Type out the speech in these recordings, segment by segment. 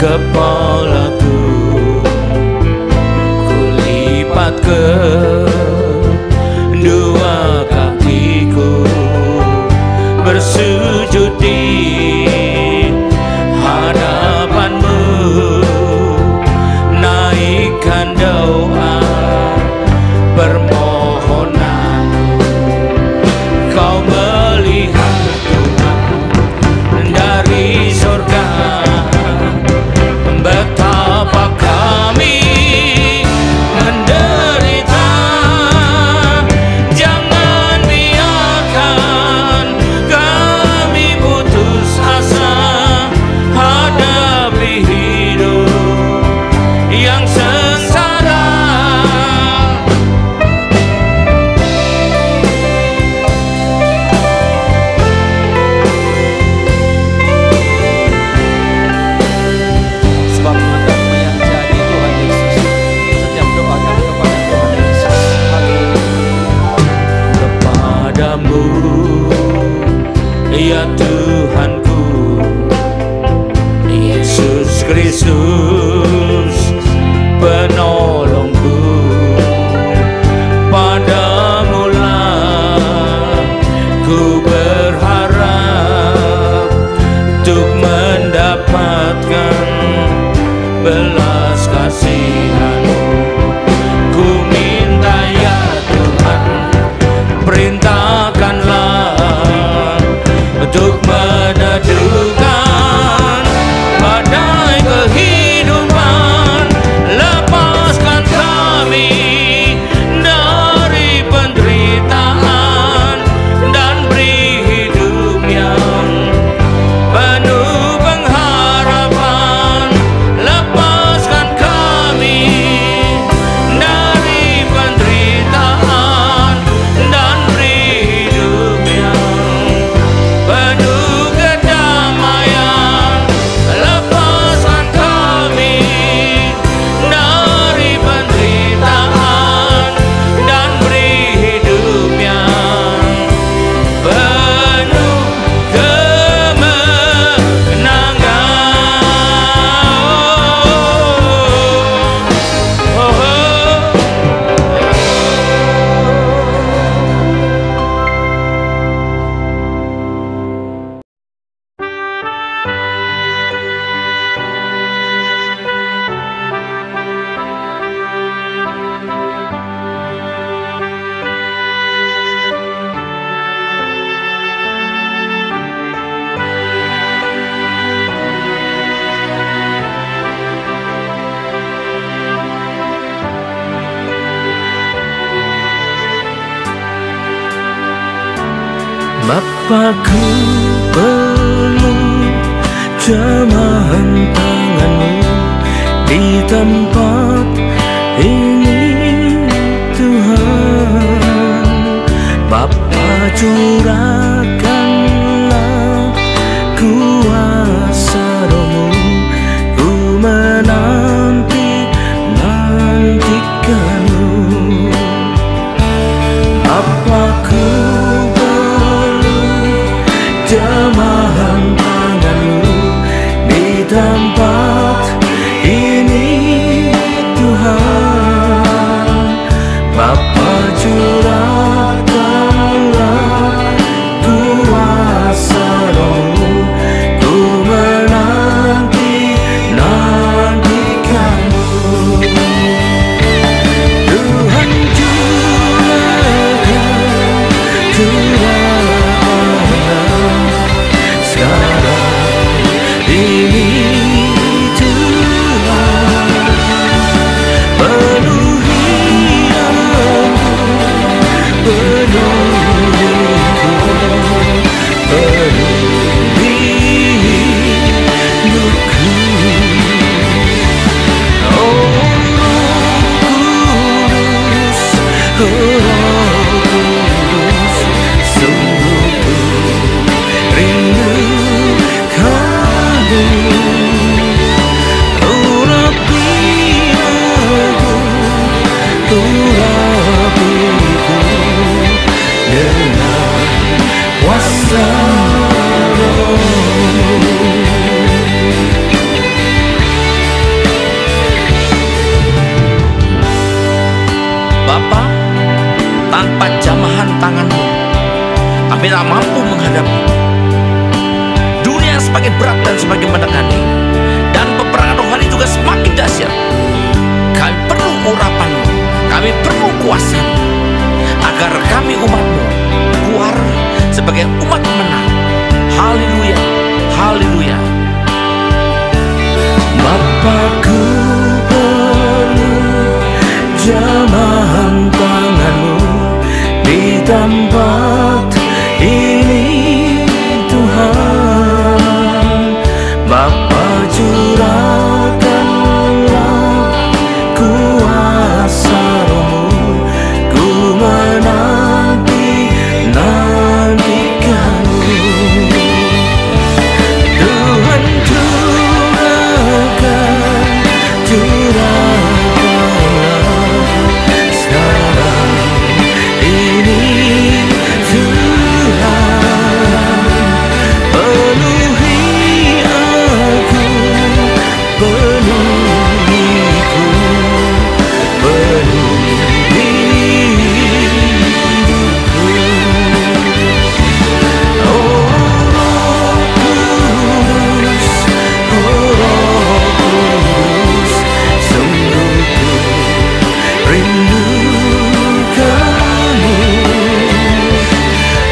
kepalaku, kulipat kedua kakiku, bersujud di hadapanmu, naikkan doa permohonanku. Kau melihat Tuhan dari surga, betapa kami menderita. Jangan biarkan kami putus asa hadapi hidup yang sengsara. Sebab engkau yang jadi Tuhan Yesus, setiap doa kami kepada Tuhan Yesus. Kepadamu, ya Tuhanku, Yesus Kristus penolongku, padamulah ku berharap untuk mendapatkan belas kasihan-Mu. Ku minta ya Tuhan, perintahkanlah untuk meneduhkan badai kehidupan. Lepaskan kami dari penderitaan dan beri hidup yang penuh pengharapan. Lepaskan kami dari penderitaan dan beri hidup yang penuh kedamaian. Lepaskan kami dari penderitaan dan beri hidup yang penuh Bapakku perlu jamahan tangan-Mu di tempat ini Tuhan. Bapa, curahkanlah kuasa Roh-Mu, ku menanti-nantikan-Mu. Bapakku jamahan tangan-Mu di tempat ini Tuhan. Bapa, curahkanlah kuasa tangan-Mu. Kami tak mampu menghadapi dunia yang semakin berat dan semakin menekani, dan peperangan rohani juga semakin dahsyat. Kami perlu urapan-Mu, kami perlu kuasa-Mu, agar kami umat-Mu keluar sebagai umat menang. Haleluya, haleluya. Bapakku perlu jamahan tangan-Mu di tempat ini Tuhan. Bapa curahkanlah kuasa Roh-Mu, ku menanti-nantikan-Mu. Tuhan curahkanlah sekarang ini Tuhan. Penuhi aku, penuhiku, penuhi hidupku. Oh Roh Kudus, oh Roh Kudus, sungguh ku rindukan-Mu.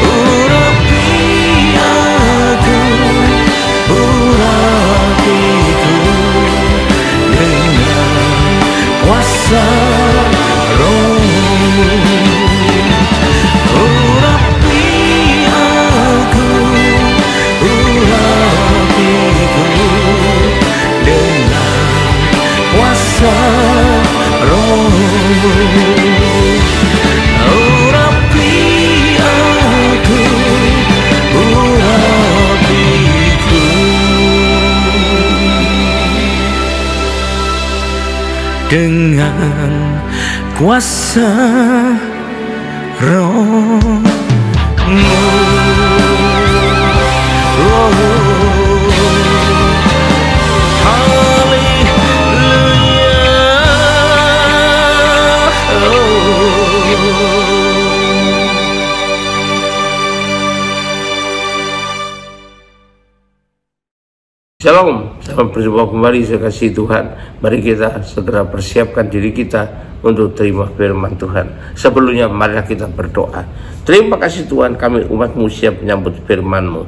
Urapi aku, urapiku dengan kuasa Roh-Mu. Urapi aku, urapiku dengan kuasa Roh-Mu. Urapi aku, urapiku dengan kuasa Roh-Mu. Shalom, selamat berjumpa kembali sekasih Tuhan. Mari kita segera persiapkan diri kita untuk terima firman Tuhan. Sebelumnya marilah kita berdoa. Terima kasih Tuhan, kami umat-Mu siap menyambut firman-Mu.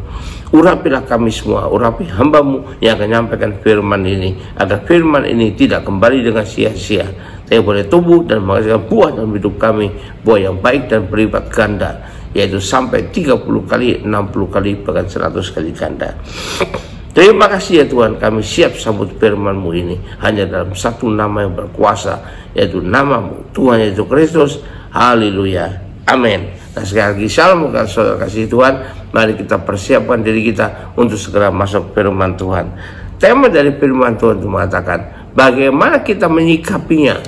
Urapilah kami semua, urapi hamba-Mu yang akan menyampaikan firman ini, agar firman ini tidak kembali dengan sia-sia, tapi boleh tumbuh dan menghasilkan buah dalam hidup kami, buah yang baik dan berlipat ganda, yaitu sampai 30 kali, 60 kali, bahkan 100 kali ganda. Terima kasih ya Tuhan, kami siap sambut firman-Mu ini hanya dalam satu nama yang berkuasa, yaitu nama-Mu, Tuhan Yesus Kristus. Haleluya, amin. Nah sekali lagi shalom saudara kasih Tuhan. Mari kita persiapkan diri kita untuk segera masuk firman Tuhan. Tema dari firman Tuhan itu mengatakan bagaimana kita menyikapinya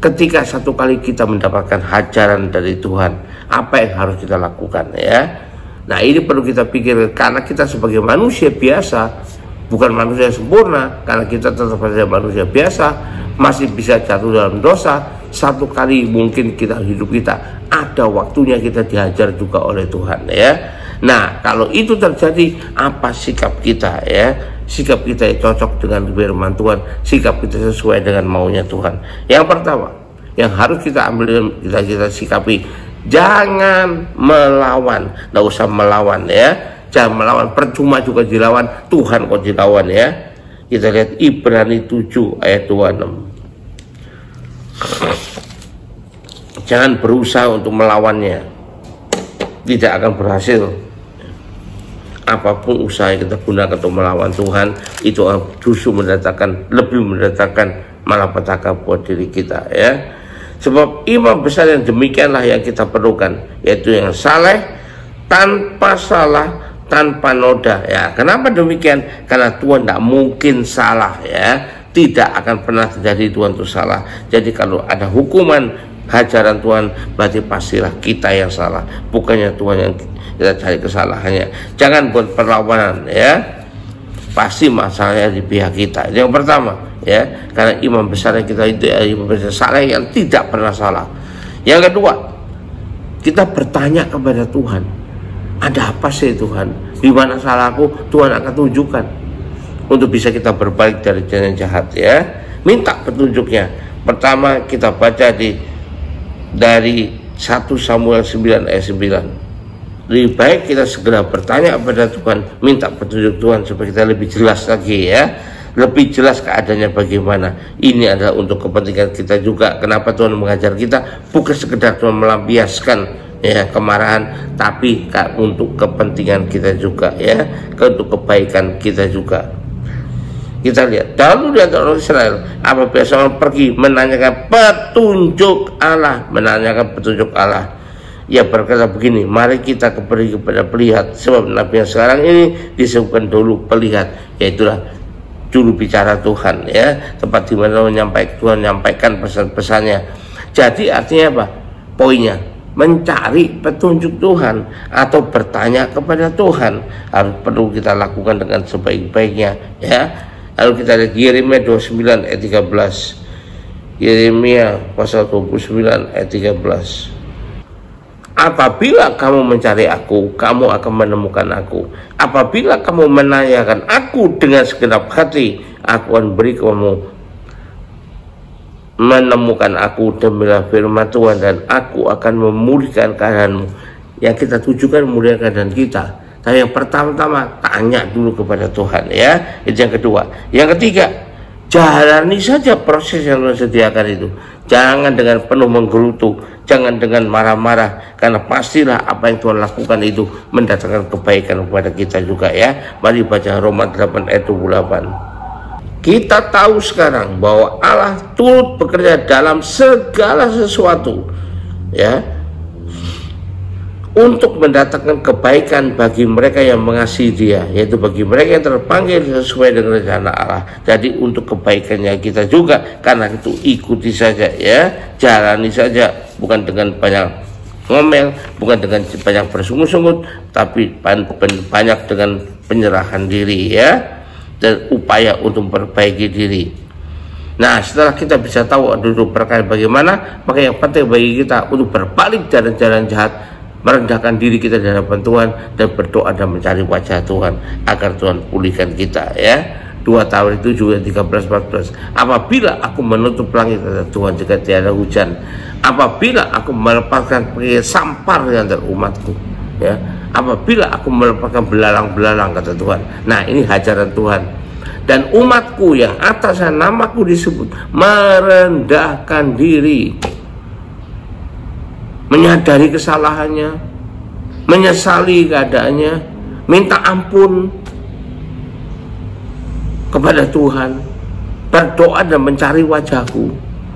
ketika satu kali kita mendapatkan ajaran dari Tuhan. Apa yang harus kita lakukan ya? Nah ini perlu kita pikirkan, karena kita sebagai manusia biasa, bukan manusia sempurna, karena kita tetap saja manusia biasa, masih bisa jatuh dalam dosa. Satu kali mungkin hidup kita ada waktunya kita diajar juga oleh Tuhan ya. Nah kalau itu terjadi, apa sikap kita ya? Sikap kita yang cocok dengan firman Tuhan, sikap kita sesuai dengan maunya Tuhan. Yang pertama yang harus kita ambil, kita sikapi, jangan melawan. Nggak usah melawan ya, jangan melawan, percuma juga dilawan, Tuhan kok dilawan ya. Kita lihat Ibrani 7 ayat 26. Jangan berusaha untuk melawannya, tidak akan berhasil. Apapun usaha yang kita gunakan untuk melawan Tuhan, itu justru lebih mendatangkan malapetaka buat diri kita ya. Sebab imam besar yang demikianlah yang kita perlukan, yaitu yang saleh, tanpa salah, tanpa noda ya. Kenapa demikian? Karena Tuhan tidak mungkin salah ya, tidak akan pernah terjadi Tuhan itu salah. Jadi kalau ada hukuman ajaran Tuhan, berarti pastilah kita yang salah, bukannya Tuhan yang kita cari kesalahannya. Jangan buat perlawanan ya, pasti masalahnya di pihak kita. Yang pertama ya, karena imam besar kita itu imam besar saleh yang tidak pernah salah. Yang kedua, Kita bertanya kepada Tuhan, ada apa sih Tuhan? Di mana salahku? Tuhan akan tunjukkan. Untuk bisa kita berbalik dari jalan jahat ya. Minta petunjuknya. Pertama kita baca dari 1 Samuel 9 ayat 9. Lebih baik kita segera bertanya kepada Tuhan, minta petunjuk Tuhan supaya kita lebih jelas lagi ya. Lebih jelas keadaannya bagaimana. Ini adalah untuk kepentingan kita juga. Kenapa Tuhan mengajar kita? Bukan sekedar Tuhan melampiaskan ya kemarahan, tapi untuk kepentingan kita juga ya, untuk kebaikan kita juga. Kita lihat, lalu lihat orang Israel apabila seorang pergi menanyakan petunjuk Allah, ia berkata begini, mari kita pergi kepada pelihat, sebab nabi yang sekarang ini disebutkan dulu pelihat, yaitulah juru bicara Tuhan ya, tempat di mana Tuhan menyampaikan pesan-pesannya. Jadi artinya apa? Poinnya, mencari petunjuk Tuhan atau bertanya kepada Tuhan harus perlu kita lakukan dengan sebaik-baiknya ya. Lalu kita lihat Yeremia 29 ayat 13. Yeremia pasal 29 ayat 13. Apabila kamu mencari aku, kamu akan menemukan aku. Apabila kamu menanyakan aku dengan segenap hati, aku akan beri kamu menemukan aku, demikian firman Tuhan, dan aku akan memulihkan keadaanmu. Yang kita tujukan memulihkan keadaan kita. Tapi yang pertama-tama tanya dulu kepada Tuhan ya. Itu yang kedua. Yang ketiga, jalani saja proses yang Tuhan sediakan itu. Jangan dengan penuh menggerutu, jangan dengan marah-marah, karena pastilah apa yang Tuhan lakukan itu mendatangkan kebaikan kepada kita juga ya. Mari baca Roma 8 ayat 28. Kita tahu sekarang bahwa Allah turut bekerja dalam segala sesuatu ya, untuk mendatangkan kebaikan bagi mereka yang mengasihi Dia, yaitu bagi mereka yang terpanggil sesuai dengan rencana Allah. Jadi untuk kebaikannya kita juga, karena itu ikuti saja ya, jalani saja, bukan dengan banyak ngomel, bukan dengan banyak bersungut-sungut, tapi banyak dengan penyerahan diri ya, dan upaya untuk memperbaiki diri. Nah, setelah kita bisa tahu duduk perkara bagaimana, maka yang penting bagi kita untuk berbalik dari jalan jahat, merendahkan diri kita di hadapan Tuhan, dan berdoa dan mencari wajah Tuhan agar Tuhan pulihkan kita ya. 2 Tawarikh 7 13-14. Apabila aku menutup langit, kata Tuhan, jika tiada hujan, apabila aku melepaskan sampar di antara umatku ya, apabila aku melepaskan belalang-belalang, kata Tuhan. Nah, ini hajaran Tuhan. Dan umatku yang atasnya namaku disebut merendahkan diri, menyadari kesalahannya, menyesali keadaannya, minta ampun kepada Tuhan, berdoa dan mencari wajahku,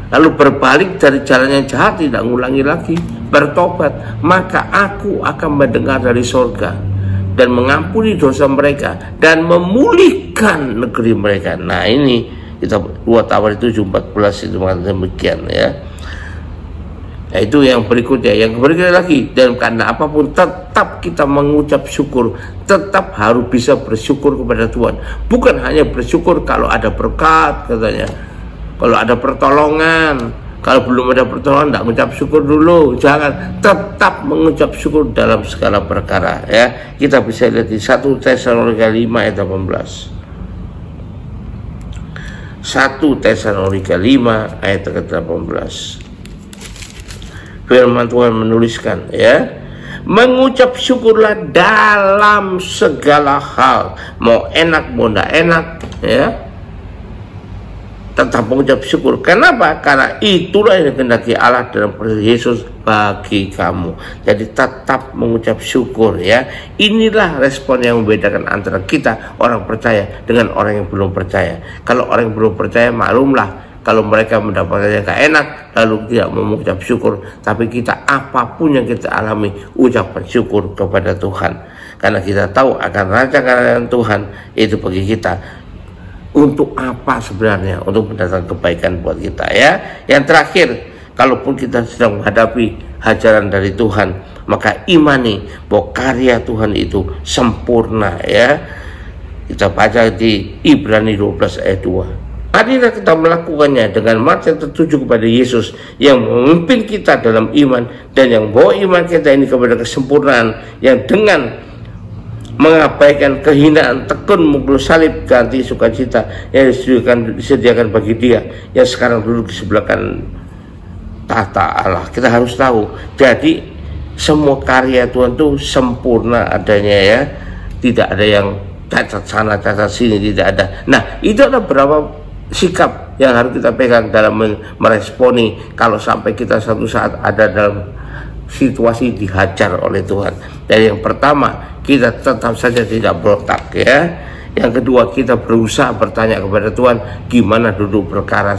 lalu berbalik dari jalan yang jahat, tidak mengulangi lagi, bertobat, maka aku akan mendengar dari surga dan mengampuni dosa mereka dan memulihkan negeri mereka. Nah, ini kita 2 Tawarikh 7:14 itu mengatakan demikian ya. Nah, itu yang berikutnya. Yang berikutnya lagi, dan karena apapun tetap kita mengucap syukur, tetap harus bisa bersyukur kepada Tuhan. Bukan hanya bersyukur kalau ada berkat katanya, kalau ada pertolongan. Kalau belum ada pertolongan, tidak mengucap syukur dulu. Jangan, tetap mengucap syukur dalam segala perkara ya. Kita bisa lihat di 1 Tesalonika 5 ayat 18. 1 Tesalonika 5 ayat 18. Firman Tuhan menuliskan ya, mengucap syukurlah dalam segala hal, mau enak mau tidak enak ya, tetap mengucap syukur. Kenapa? Karena itulah yang dikehendaki Allah dalam Yesus bagi kamu. Jadi tetap mengucap syukur ya. Inilah respon yang membedakan antara kita orang percaya dengan orang yang belum percaya. Kalau orang yang belum percaya, maklumlah, kalau mereka mendapatkan yang gak enak lalu tidak mau mengucap syukur. Tapi kita, apapun yang kita alami, ucapan syukur kepada Tuhan, karena kita tahu akan rancangan Tuhan itu bagi kita. Untuk apa sebenarnya? Untuk mendatangkan kebaikan buat kita ya. Yang terakhir, kalaupun kita sedang menghadapi hajaran dari Tuhan, maka imani bahwa karya Tuhan itu sempurna ya. Kita baca di Ibrani 12 ayat 2. Marilah kita melakukannya dengan mata yang tertuju kepada Yesus yang memimpin kita dalam iman dan yang bawa iman kita ini kepada kesempurnaan, yang dengan mengabaikan kehinaan, tekun, mukul salib, ganti sukacita yang disediakan bagi Dia yang sekarang duduk di sebelah kanan tahta Allah. Kita harus tahu, jadi semua karya Tuhan itu sempurna adanya ya, tidak ada yang cacat sana cacat sini, tidak ada. Nah, itu ada beberapa sikap yang harus kita pegang dalam meresponi kalau sampai kita suatu saat ada dalam situasi dihajar oleh Tuhan. Dan yang pertama, kita tetap saja tidak berontak ya. Yang kedua, kita berusaha bertanya kepada Tuhan gimana duduk perkara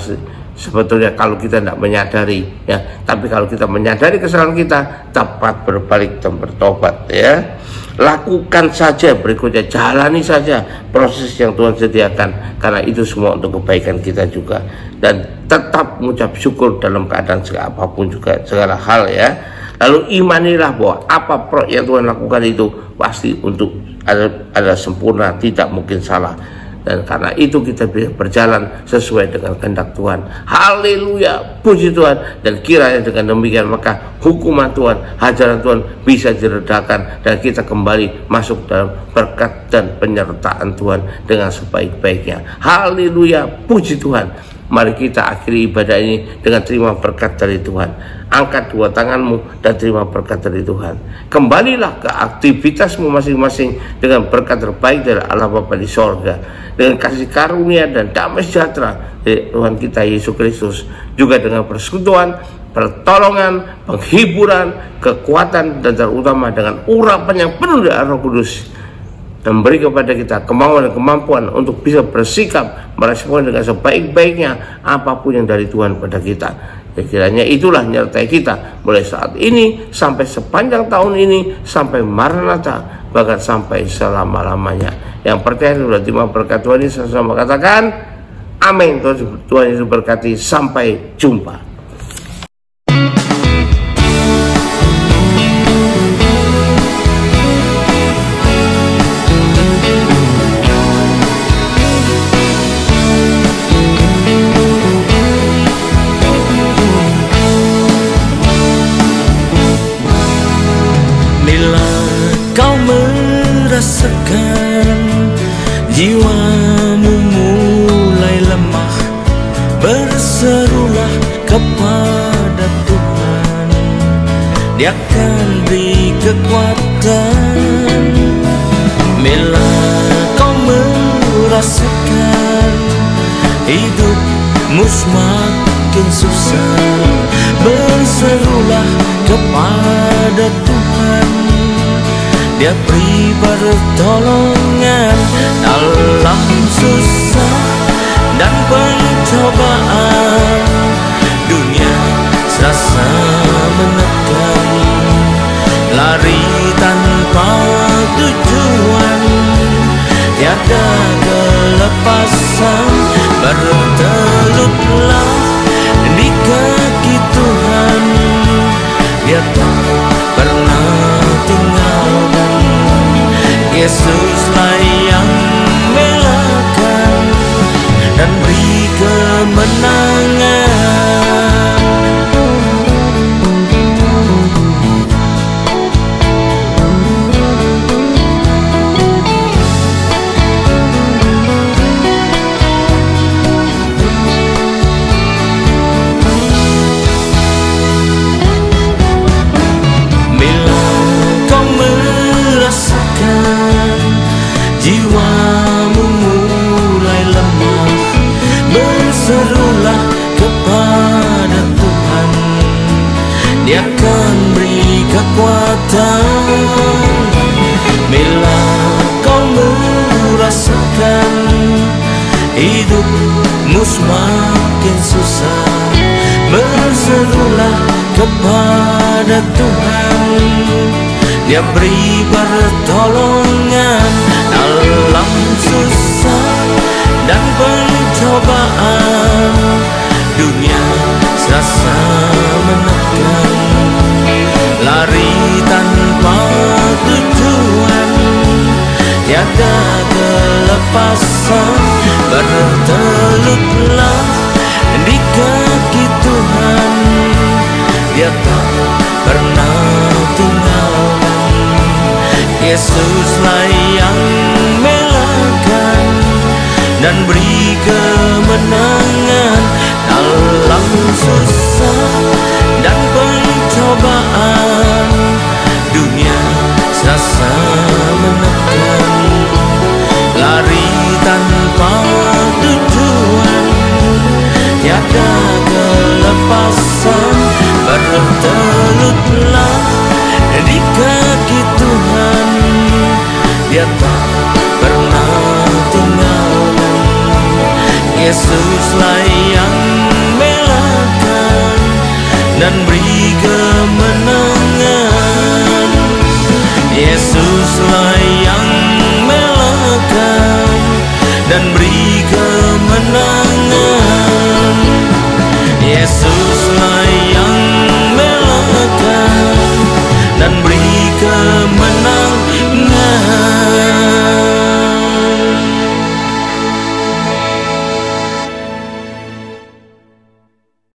sebetulnya kalau kita tidak menyadari ya. Tapi kalau kita menyadari kesalahan kita, tepat berbalik dan bertobat ya. Lakukan saja berikutnya, jalani saja proses yang Tuhan sediakan, karena itu semua untuk kebaikan kita juga. Dan tetap mengucap syukur dalam keadaan apapun juga, segala hal ya. Lalu imanilah bahwa apa yang Tuhan lakukan itu pasti untuk ada sempurna, tidak mungkin salah. Dan karena itu kita bisa berjalan sesuai dengan kehendak Tuhan. Haleluya, puji Tuhan. Dan kiranya dengan demikian maka hukuman Tuhan, hajaran Tuhan bisa diredakan dan kita kembali masuk dalam berkat dan penyertaan Tuhan dengan sebaik-baiknya. Haleluya, puji Tuhan. Mari kita akhiri ibadah ini dengan terima berkat dari Tuhan. Angkat dua tanganmu dan terima berkat dari Tuhan. Kembalilah ke aktivitasmu masing-masing dengan berkat terbaik dari Allah Bapa di sorga, dengan kasih karunia dan damai sejahtera dari Tuhan kita Yesus Kristus, juga dengan persekutuan, pertolongan, penghiburan, kekuatan, dan terutama dengan urapan yang penuh dari Roh Kudus, memberi kepada kita kemauan dan kemampuan untuk bisa bersikap merespon dengan sebaik-baiknya apapun yang dari Tuhan pada kita. Dan kiranya itulah menyertai kita mulai saat ini sampai sepanjang tahun ini, sampai Maranatha, bahkan sampai selama-lamanya. Yang percaya sudah terima berkat Tuhan ini, sama-sama katakan amin. Tuhan Yesus berkati, sampai jumpa. Rasakan jiwamu mulai lemah, berserulah kepada Tuhan, Dia akan beri kekuatan. Bila kau merasakan hidupmu semakin susah, berserulah kepada Tuhan, Dia beri pertolongan dalam susah dan pencobaan. Dunia serasa menekan, lari tanpa tujuan, tiada kelepasan. Bertelutlah di kaki Tuhan, Dia tak pernah tinggalkan. Yesuslah yang belakan dan beri kemenangan. Jiwamu mulai lemah, berserulah kepada Tuhan, Dia akan beri kekuatan. Bila kau merasakan hidupmu semakin susah, berserulah kepada Tuhan, Dia beri pertolongan dalam susah dan pencobaan. Dunia serasa menekan, lari tanpa tujuan, tiada kelepasan. bertelutlah di kaki Tuhan. Dia tak pernah tinggalkan. Yesuslah yang melakukan dan beri kemenangan dalam susah dan pencobaan. Dunia serasa menekan, lari tanpa tujuan, tiada kelepasan. Bertelutlah di kaki Tuhan. Dia tak pernah tinggalkan. Yesuslah yang melakukan dan beri kemenangan. Yesuslah yang melakukan dan beri kemenangan. Yesuslah yang melakukan dan beri kemenangan.